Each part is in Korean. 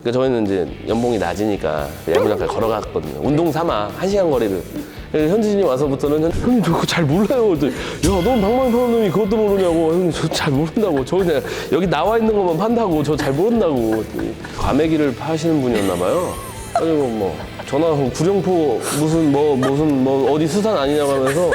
그러니까 저희는 이제 연봉이 낮으니까 야구장까지 걸어갔거든요. 운동 삼아 1시간 거리를. 현진이 와서부터는 형님 저 그거 잘 몰라요. 야, 넌 방망이 파는 놈이 그것도 모르냐고. 형님 저 잘 모른다고. 저 그냥 여기 나와 있는 것만 판다고. 저 잘 모른다고. 과메기를 파시는 분이었나 봐요. 그리고 뭐 전화 구룡포 무슨 어디 수산 아니냐고 하면서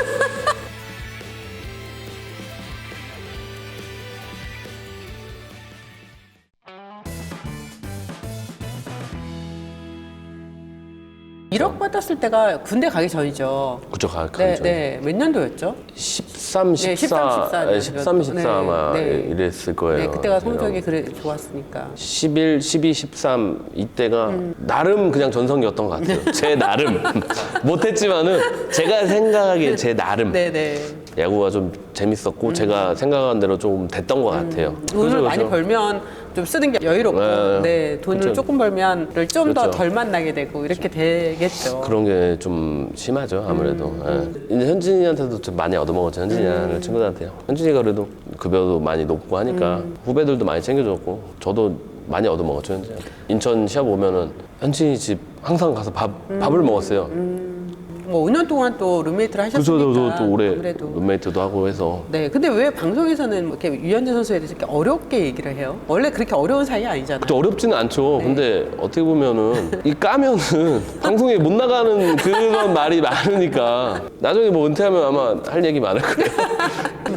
(1억) 받았을 때가 군대 가기 전이죠. 그쵸, 가기 네, 전에. 네. 몇 년도였죠? 13, 14, 네, 13, 13, 14 네, 아마 네. 이랬을 거예요. 네, 그때가 성적이 그래 좋았으니까. 11, 12, 13 이때가 나름 그냥 전성기였던 것 같아요. 제 나름. 못했지만은 제가 생각하기에 제 나름. 네네. 야구가 좀 재밌었고 제가 생각한 대로 좀 됐던 것 같아요. 돈을 그죠, 많이 그죠? 벌면 좀 쓰는 게 여유롭고, 네, 네, 돈을 그쵸. 조금 벌면 좀 더 그렇죠. 덜 만나게 되고 이렇게 되겠죠. 그런 게 좀 심하죠, 아무래도. 예. 이제 현진이한테도 좀 많이 얻어먹었죠, 현진이라는 친구들한테요. 현진이가 그래도 급여도 많이 높고 하니까 후배들도 많이 챙겨줬고 저도 많이 얻어먹었죠, 현진이한테. 인천 시합 오면은 현진이 집 항상 가서 밥을 먹었어요. 뭐 5년 동안 또 룸메이트를 그래서 하셨으니까. 또 올해 아무래도. 룸메이트도 하고 해서. 네, 근데 왜 방송에서는 뭐 이렇게 유현진 선수에 대해서 이렇게 어렵게 얘기를 해요? 원래 그렇게 어려운 사이 아니잖아요. 그쵸, 어렵지는 않죠. 네. 근데 어떻게 보면은 이 까면은 방송에 못 나가는 그런 말이 많으니까 나중에 뭐 은퇴하면 아마 할 얘기 많을 거예요.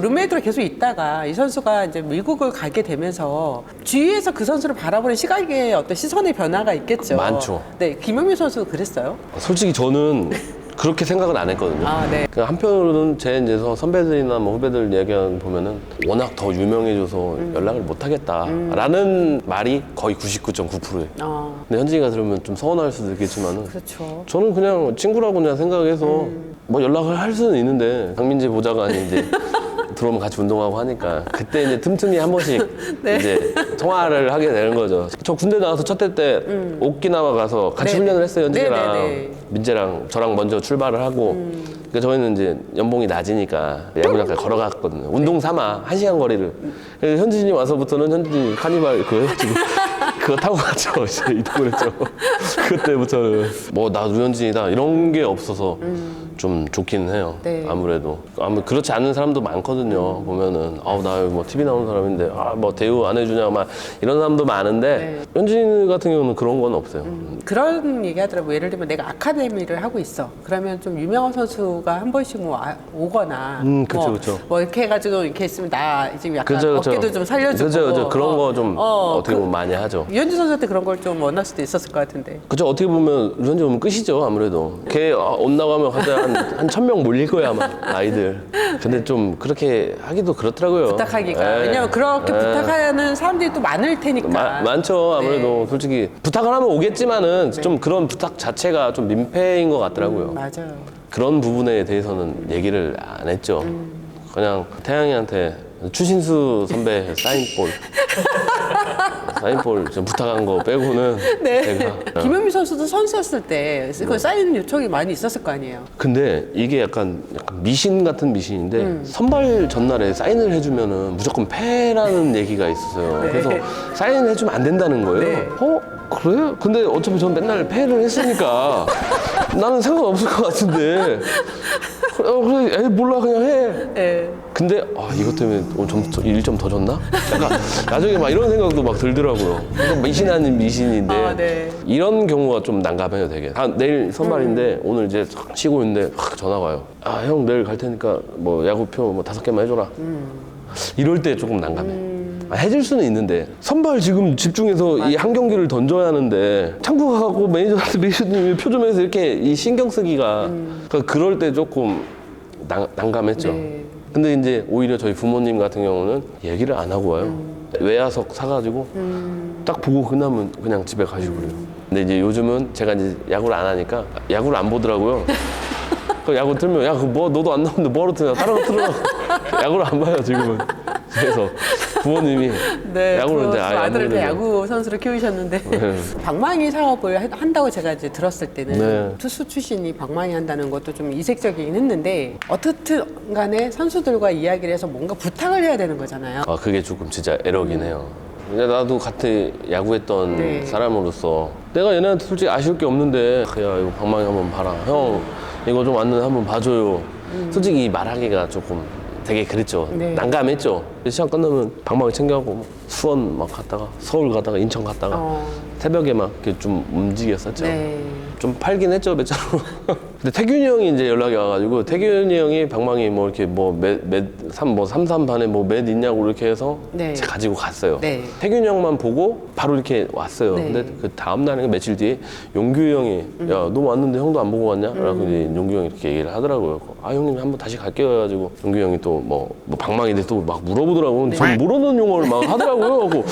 룸메이트로 계속 있다가 이 선수가 이제 미국을 가게 되면서 주위에서 그 선수를 바라보는 시각의 어떤 시선의 변화가 있겠죠. 많죠. 네, 김영민 선수도 그랬어요. 솔직히 저는 그렇게 생각은 안 했거든요. 아, 네. 그 한편으로는 제 이제 선배들이나 뭐 후배들 얘기하는 보면은 워낙 더 유명해져서 연락을 못 하겠다라는 말이 거의 99.9%예요. 근데 현진이가 들으면 좀 서운할 수도 있겠지만은 그렇죠. 저는 그냥 친구라고 그냥 생각해서 뭐 연락을 할 수는 있는데 강민재 보좌관이 이제 들어오면 같이 운동하고 하니까 그때 이제 틈틈이 한 번씩 네. 이제 통화를 하게 되는 거죠. 저 군대 나와서 첫 해 때 오키나와 가서 같이 네네. 훈련을 했어요. 현진이랑 네네네. 민재랑 저랑 먼저 출발을 하고 그러니까 저희는 이제 연봉이 낮으니까 야구장까지 걸어갔거든요. 운동 삼아 1시간 거리를. 그래서 현진이 와서부터는 현진이 카니발 그거 해가지고 그거 타고 갔죠. 이제 이동을 했죠. 그때부터는 뭐 나 류현진이다 이런 게 없어서 좀 좋기는 해요. 네. 아무래도 그렇지 않은 사람도 많거든요. 보면은 나 뭐 TV 나오는 사람인데 뭐 대우 안 해주냐 막 이런 사람도 많은데 네. 현진 같은 경우는 그런 건 없어요. 그런 얘기 하더라고요. 예를 들면 내가 아카데미를 하고 있어. 그러면 좀 유명한 선수가 한 번씩 뭐 오거나. 그쵸, 그쵸. 뭐 이렇게 해가지고 이렇게 있으면 나 지금 약간 그죠, 그죠. 어깨도 좀 살려주고. 그죠. 그런 거 좀 어떻게 보면 많이 하죠. 유현진 선수한테 그런 걸 좀 원할 수도 있었을 것 같은데. 그죠. 어떻게 보면 류현진 오면 끝이죠. 아무래도. 걔 옷 나가면 갑자기 한 1000명 몰릴 거야 아마 아이들. 근데 좀 그렇게 하기도 그렇더라고요. 부탁하기가. 예. 왜냐면 그렇게 예. 부탁하는 사람들이 또 많을 테니까. 많죠. 아무래도 네. 솔직히 부탁을 하면 오겠지만은 좀 그런 부탁 자체가 좀 민폐인 것 같더라고요. 맞아요. 그런 부분에 대해서는 얘기를 안 했죠. 그냥 태양이한테 추신수 선배 사인볼 좀 부탁한 거 빼고는 네. 제가 김현미 선수도 선수였을 때 그 사인 요청이 많이 있었을 거 아니에요. 근데 이게 약간 미신 같은 미신인데 선발 전날에 사인을 해주면은 무조건 패라는 얘기가 있었어요. 네. 그래서 사인을 해주면 안 된다는 거예요. 네. 그래? 근데 어차피 전 맨날 패를 했으니까 나는 상관없을 것 같은데 그래 에이 몰라 그냥 해. 네. 근데 이것 때문에 오늘 1점 더 줬나? 약간 나중에 막 이런 생각도 막 들더라고요. 미신 아닌 미신인데 네. 이런 경우가 좀 난감해요 되게. 내일 선발인데 오늘 이제 쉬고 있는데 전화가 와요. 형 내일 갈 테니까 뭐 야구표 뭐 5개만 해줘라. 이럴 때 조금 난감해. 해줄 수는 있는데 선발 지금 집중해서 이 한 경기를 던져야 하는데 창구 가고 매니저한테 매니저님이 표 좀 해서 이렇게 이 신경 쓰기가 그럴 때 조금 난감했죠. 네. 근데 이제 오히려 저희 부모님 같은 경우는 얘기를 안 하고 와요. 외야석 사가지고 딱 보고 끝나면 그냥 집에 가시고 그래요. 근데 이제 요즘은 제가 이제 야구를 안 하니까 야구를 안 보더라고요. 그 야구 틀면 야, 뭐 너도 안 나오는데 뭐하러 틀냐? 다른 거 틀어. 야구를 안 봐요 지금은. 그래서 부모님이 네, 야구를 이제 아예 안 아들을 보는데. 야구 선수로 키우셨는데 네. 방망이 사업을 한다고 제가 이제 들었을 때는 네. 투수 출신이 방망이 한다는 것도 좀 이색적이긴 했는데 어떻든 간에 선수들과 이야기를 해서 뭔가 부탁을 해야 되는 거잖아요. 그게 조금 진짜 에러긴 해요. 근데 나도 같이 야구했던 네. 사람으로서 내가 얘네한테 솔직히 아쉬울 게 없는데 야 이거 방망이 한번 봐라 형 이거 좀 왔는데 한번 봐줘요. 솔직히 말하기가 조금 되게 그랬죠. 네. 난감했죠. 시간 끝나면 방망이 챙겨가고 수원 막 갔다가 서울 갔다가 인천 갔다가 새벽에 막 이렇게 좀 움직였었죠. 네. 좀 팔긴 했죠, 몇 자루. 근데 태균이 형이 이제 연락이 와가지고, 태균이 형이 방망이 뭐 이렇게 뭐 삼삼반에 뭐 몇 있냐고 이렇게 해서 네. 제가 가지고 갔어요. 네. 태균이 형만 보고 바로 이렇게 왔어요. 네. 근데 그 다음날인가 며칠 뒤에 용규 형이, 야, 너 왔는데 형도 안 보고 왔냐? 그래서 이제 용규 형이 이렇게 얘기를 하더라고요. 아, 형님 한번 다시 갈게요. 해가지고 용규 형이 또 뭐 방망이들 또 막 물어보더라고요. 전 모르는 용어를 막 하더라고요. 그래서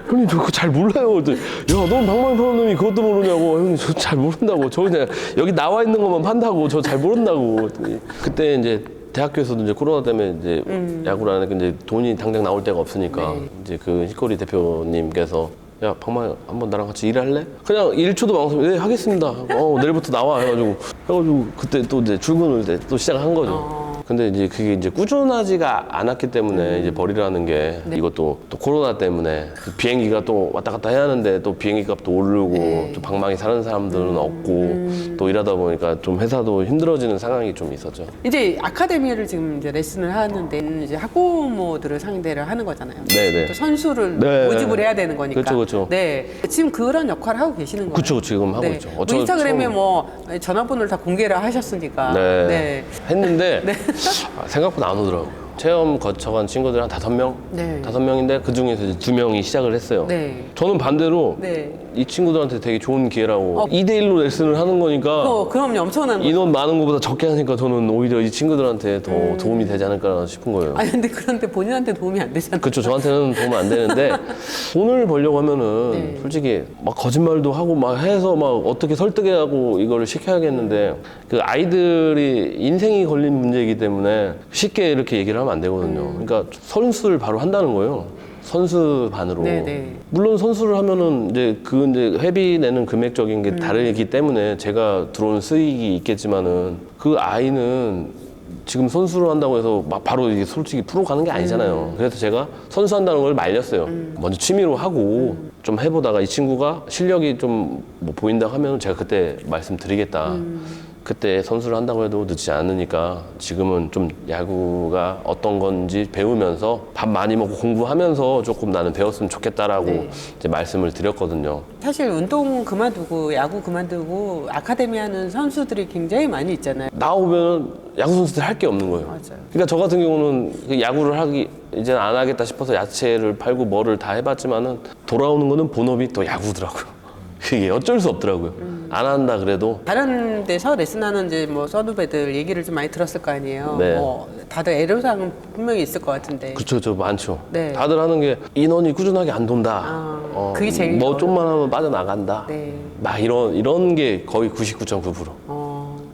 형님 저 그거 잘 몰라요. 그랬더니 야, 넌 방망이 파는 놈이 그것도 모르냐고. 형님 저 잘 모른다고. 저 그냥 여기 나와 있는 것만 판다고. 저 잘 모른다고. 그랬더니 그때 이제 대학교에서도 이제 코로나 때문에 이제 야구를 안 하니까 이제 돈이 당장 나올 데가 없으니까 네. 이제 그 히코리 대표님께서 야, 방망이 한번 나랑 같이 일할래? 그냥 1초도 망설임, 네, 하겠습니다. 내일부터 나와. 해가지고 그때 또 이제 출근을 이제 또 시작한 거죠. 근데 이제 그게 이제 꾸준하지가 않았기 때문에 이제 벌이라는 게 네. 이것도 또 코로나 때문에 그 비행기가 또 왔다 갔다 해야 하는데 또 비행기 값도 오르고 네. 또 방망이 사는 사람들은 없고 또 이러다 보니까 좀 회사도 힘들어지는 상황이 좀 있었죠. 이제 아카데미를 지금 이제 레슨을 하는데 이제 학부모들을 상대를 하는 거잖아요. 네네. 또 선수를 네. 모집을 해야 되는 거니까. 그쵸, 그쵸. 네. 지금 그런 역할을 하고 계시는 거예요. 그쵸, 지금 하고 네. 있죠. 뭐 인스타그램에 뭐 전화번호를 다 공개를 하셨으니까. 네. 했는데 생각보다 안 오더라고요. 체험 거쳐간 친구들 한 5명? 네. 5명인데 그 중에서 이제 2명이 시작을 했어요. 네. 저는 반대로 네. 이 친구들한테 되게 좋은 기회라고 2대1로 레슨을 하는 거니까 그럼요. 엄청난 거. 인원 많은 것보다 적게 하니까 저는 오히려 이 친구들한테 더 도움이 되지 않을까 싶은 거예요. 아니 근데 그런데 본인한테 도움이 안 되잖아요. 그렇죠. 저한테는 도움 안 되는데 돈을 벌려고 하면은 네. 솔직히 막 거짓말도 하고 막 해서 막 어떻게 설득하고 이거를 시켜야겠는데 그 아이들이 인생이 걸린 문제이기 때문에 쉽게 이렇게 얘기를 하면 안 되거든요. 그러니까 선수를 바로 한다는 거예요. 선수반으로. 네네. 물론 선수를 하면은 이제 회비 내는 금액적인 게 다르기 때문에 제가 들어오는 수익이 있겠지만은 그 아이는 지금 선수를 한다고 해서 막 바로 이게 솔직히 프로 가는 게 아니잖아요. 그래서 제가 선수 한다는 걸 말렸어요. 먼저 취미로 하고 좀 해보다가 이 친구가 실력이 좀 뭐 보인다 하면 제가 그때 말씀드리겠다. 그때 선수를 한다고 해도 늦지 않으니까 지금은 좀 야구가 어떤 건지 배우면서 밥 많이 먹고 공부하면서 조금 나는 배웠으면 좋겠다라고 네. 이제 말씀을 드렸거든요. 사실 운동 그만두고 야구 그만두고 아카데미 하는 선수들이 굉장히 많이 있잖아요. 나오면 야구 선수들 할 게 없는 거예요. 맞아요. 그러니까 저 같은 경우는 그 야구를 하기 이제는 안 하겠다 싶어서 야채를 팔고 뭐를 다 해봤지만은 돌아오는 거는 본업이 또 야구더라고요. 그게 어쩔 수 없더라고요. 안 한다 그래도 다른 데서 레슨하는 이제 뭐 선후배들 얘기를 좀 많이 들었을 거 아니에요. 네. 뭐 다들 애로사항은 분명히 있을 것 같은데. 그렇죠, 저 많죠. 네. 다들 하는 게 인원이 꾸준하게 안 돈다. 그게 제일 뭐 어려워요. 좀만 하면 빠져나간다. 네. 막 이런 게 거의 99.9%.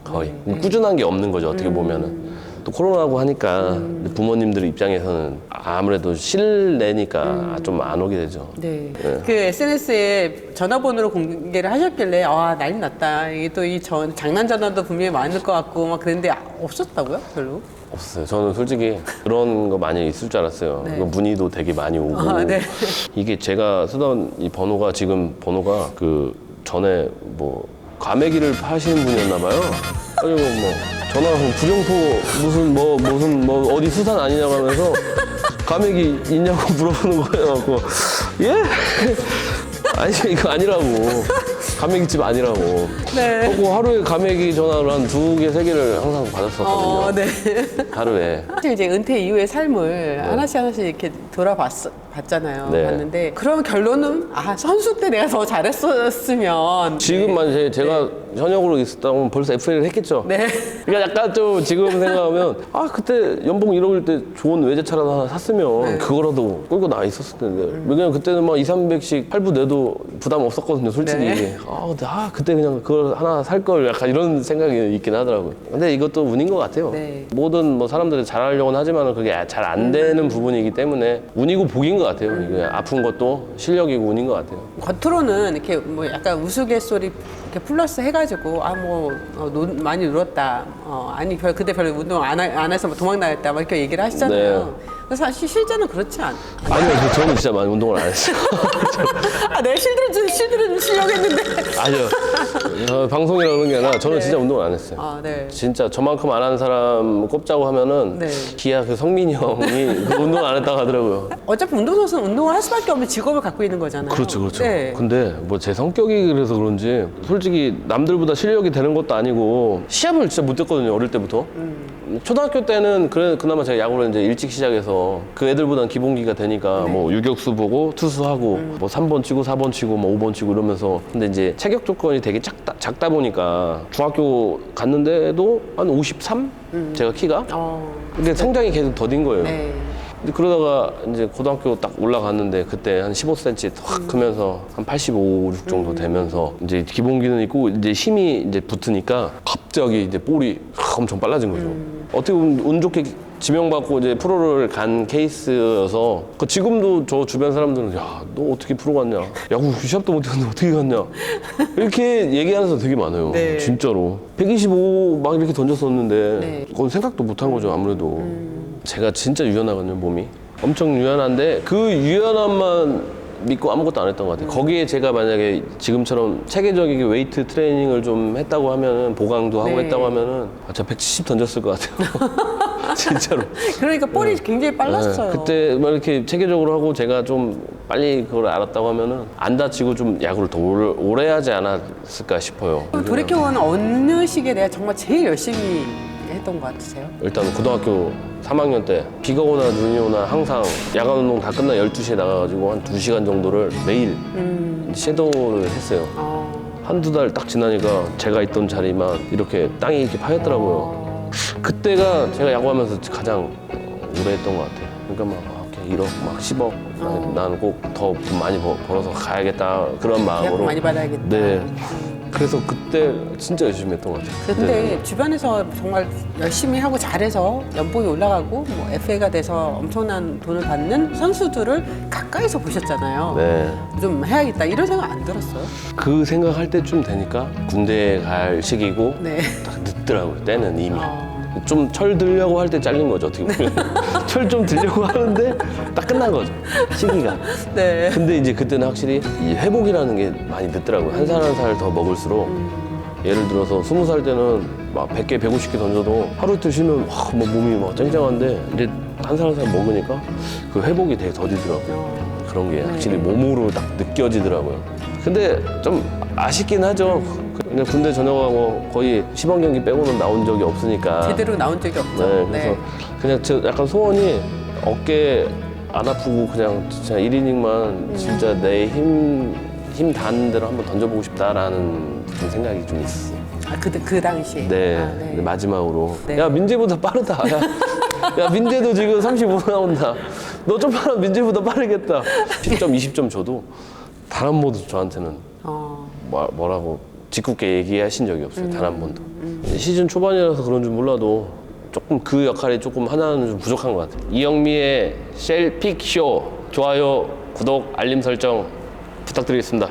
거의 꾸준한 게 없는 거죠. 어떻게 보면은. 또 코로나고 하니까 부모님들 입장에서는 아무래도 실내니까 좀 안 오게 되죠. 네. 그 SNS에 전화번호로 공개를 하셨길래 난리 났다. 이게 또 이 장난 전화도 분명히 많을 것 같고 막 그랬는데 없었다고요? 별로? 없어요. 저는 솔직히 그런 거 많이 있을 줄 알았어요. 네. 그 문의도 되게 많이 오고. 네. 이게 제가 쓰던 이 번호가 지금 번호가 그 전에 뭐 과메기를 파시는 분이었나 봐요. 그리고 뭐 전화가 구룡포 무슨 어디 수산 아니냐고 하면서 과메기 있냐고 물어보는 거예요. 갖고 예? 아니 이거 아니라고. 과메기집 아니라고. 네. 그리고 하루에 과메기 전화를 한 2개, 3개를 항상 받았었거든요. 네. 하루에. 사실 이제 은퇴 이후의 삶을 하나씩 이렇게 돌아봤잖아요. 네. 봤는데 그럼 결론은 선수 때 내가 더 잘했었으면 지금만 제가 현역으로 있었다면 벌써 FA를 했겠죠. 네. 그러니까 약간 좀 지금 생각하면 그때 연봉 1억일 때 좋은 외제차라도 하나 샀으면 그거라도 끌고 나와 있었을 텐데 왜냐면 그때는 막 200~300씩 할부 내도 부담 없었거든요, 솔직히. 네. 근데 그때 그냥 그걸 하나 살 걸 약간 이런 생각이 있긴 하더라고요. 근데 이것도 운인 것 같아요. 네. 모든 뭐 사람들이 잘하려고는 하지만 그게 잘 안 되는 부분이기 때문에 운이고 복인 것 같아요. 이게 아픈 것도 실력이고 운인 것 같아요. 겉으로는 이렇게 뭐 약간 우스갯소리 이렇게 플러스 해가지고 많이 늘었다. 아니 그때 별로 운동 안 해서 도망 나갔다. 막 이렇게 얘기를 하시잖아요. 네. 근데 사실 실제는 그렇지 않아요. 아니요, 저는 진짜 많이 운동을 안 했어요. 아, 내 실드를 치려고 했는데. 아니요. 방송이라 그런 게 아니라 저는 네. 진짜 운동을 안 했어요. 아, 네. 진짜 저만큼 안 하는 사람 꼽자고 하면은 네. 기아 그 성민이 형이 그 운동 안 했다고 하더라고요. 어차피 운동선수는 운동을 할 수밖에 없는 직업을 갖고 있는 거잖아요. 그렇죠, 그렇죠. 네. 근데 뭐 제 성격이 그래서 그런지 솔직히 남들보다 실력이 되는 것도 아니고 시합을 진짜 못 했거든요, 어릴 때부터. 초등학교 때는 그나마 제가 야구를 이제 일찍 시작해서 그 애들보다는 기본기가 되니까 네. 뭐 유격수 보고 투수하고 뭐 3번 치고 4번 치고 뭐 5번 치고 이러면서 근데 이제 체격 조건이 되게 작다 보니까 중학교 갔는데도 한 53? 제가 키가? 근데 성장이 계속 더딘 거예요. 네. 근데 그러다가 이제 고등학교 딱 올라갔는데 그때 한 15cm 확 크면서 한 85, 6 정도 되면서 이제 기본기는 있고 이제 힘이 이제 붙으니까 갑자기 이제 볼이 엄청 빨라진 거죠. 어떻게 보면 운 좋게 지명받고 이제 프로를 간 케이스여서 그 지금도 저 주변 사람들은 야, 너 어떻게 프로 갔냐? 야구 시합도 못 했는데 어떻게 갔냐? 이렇게 얘기하는 사람 되게 많아요. 네. 진짜로. 125 막 이렇게 던졌었는데 네. 그건 생각도 못 한 거죠, 아무래도. 제가 진짜 유연하거든요, 몸이. 엄청 유연한데 그 유연함만 믿고 아무것도 안 했던 것 같아요. 거기에 제가 만약에 지금처럼 체계적이게 웨이트 트레이닝을 좀 했다고 하면은 보강도 하고 네. 했다고 하면은 제가 170 던졌을 것 같아요. 진짜로. 그러니까 볼이 굉장히 빨랐어요. 네, 그때 막 이렇게 체계적으로 하고 제가 좀 빨리 그걸 알았다고 하면은 안 다치고 좀 야구를 더 오래 하지 않았을까 싶어요. 그럼 돌이켜보면 어느 시기에 내가 정말 제일 열심히 했던 것 같으세요? 일단 고등학교 3학년 때 비가 오나 눈이 오나 항상 야간 운동 다 끝나 12시에 나가가지고 한 2시간 정도를 매일 섀도우를 했어요. 한두 달 딱 지나니까 제가 있던 자리만 이렇게 땅이 이렇게 파였더라고요. 그때가 제가 야구하면서 가장 오래 했던 것 같아요. 그러니까 막 이렇게 1억, 막 10억 나는 꼭 더 돈 많이 벌어서 가야겠다 그런 계약 마음으로. 많이 받아야겠다. 네. 그래서 그때 진짜 열심히 했던 것 같아요. 근데 주변에서 정말 열심히 하고 잘해서 연봉이 올라가고 뭐 FA가 돼서 엄청난 돈을 받는 선수들을 가까이서 보셨잖아요. 네. 좀 해야겠다 이런 생각 안 들었어요? 그 생각할 때쯤 되니까 군대에 갈 시기고 네. 딱 늦더라고요. 때는 이미. 어. 좀 철 들려고 할 때 잘린 거죠, 어떻게 보면. 철 좀 들려고 하는데 딱 끝난 거죠, 시기가. 네. 근데 이제 그때는 확실히 이 회복이라는 게 많이 늦더라고요. 한 살 한 살 더 먹을수록. 예를 들어서 20살 때는 막 100개, 150개 던져도 하루 이틀 쉬면 막 몸이 막 짱짱한데 이제 한 살 한 살 먹으니까 그 회복이 되게 더디더라고요. 그런 게 확실히 몸으로 딱 느껴지더라고요. 근데 좀 아쉽긴 하죠. 그냥 군대 전역하고 거의 시범 경기 빼고는 나온 적이 없으니까. 제대로 나온 적이 없죠. 네, 그래서 그냥 저 약간 소원이 어깨 안 아프고 그냥 진짜 1이닝만 진짜 내 힘 닿는 대로 한번 던져보고 싶다라는 그런 생각이 좀 있었어요. 아, 그 당시에. 네, 아, 네. 근데 마지막으로 네. 야 민재보다 빠르다. 야 민재도 지금 35 나온다. 너 좀 하면 민재보다 빠르겠다. 10점, 20점 줘도 단 한 번도 저한테는 뭐라고 짓궂게 얘기하신 적이 없어요. 단 한 번도. 시즌 초반이라서 그런 줄 몰라도 조금 그 역할이 조금 하나는 좀 부족한 것 같아요. 이영미의 셀픽쇼 좋아요, 구독, 알림 설정 부탁드리겠습니다.